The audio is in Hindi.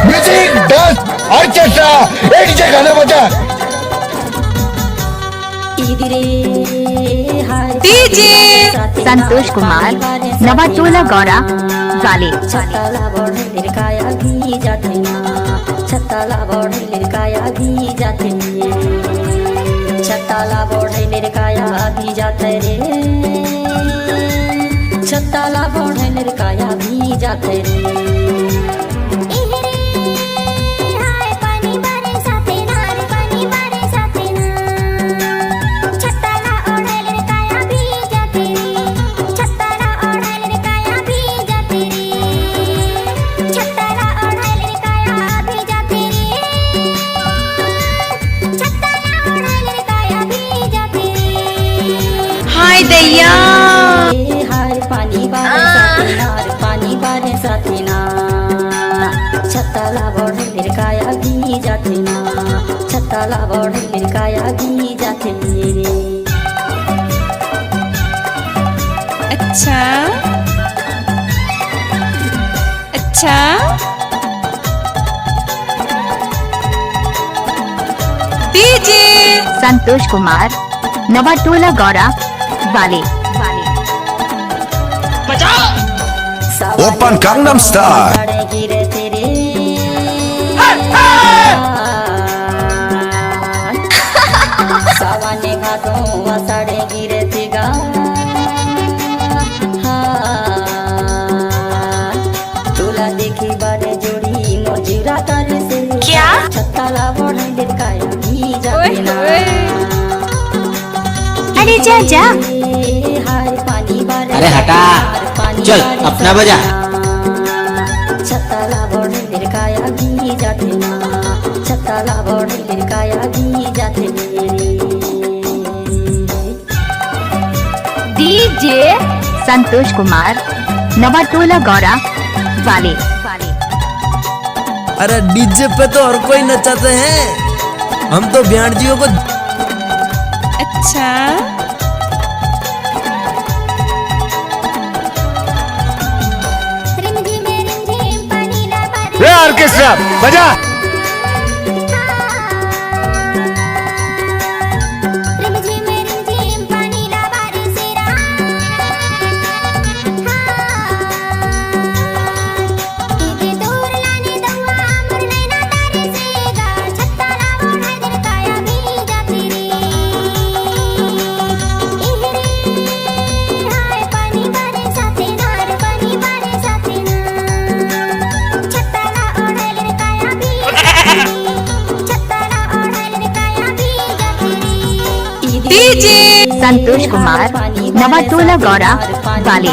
म्यूजिक, डांस, ऑर्केस्ट्रा एक जगह गाना बजा। डीजे संतोष कुमार नवाटोला गौरा वाले। छत्ताला बढ़े काया भी जाते ना, छत्ताला बढ़े काया भी जाते, छत्ताला बढ़े काया भी जाते रे, छत्ताला बढ़े काया भी जाते रे। हाय दैया हाय पानी बारे साथे नार, पानी बारे साथे ना, छत्ताला बढ़े काया भी जाते ना, छत्ताला बढ़े काया भी जाते रे। अच्छा अच्छा डीजे संतोष कुमार नवाटोला गौरा वाले। Open gangnam style। सावने घाटों साड़े गिरे थे गा, तोला देखी बारे जोड़ी मजूरा तारे से क्या? छत्ताला बढ़े काया भी जाते ना। अरे जा जा। अरे हटा, चल अपना बजा। छत्ताला बढ़े काया भी जाते ना, छत्ताला बढ़े काया भी जाते। डीजे संतोष कुमार नवाटोला गौरा वाले। अरे डीजे पे तो और कोई नचाते हैं, हम तो ब्याणजियों को। अच्छा ऑर्केस्ट्रा बजा। डीजे संतोष कुमार नवाटोला गौरा वाले।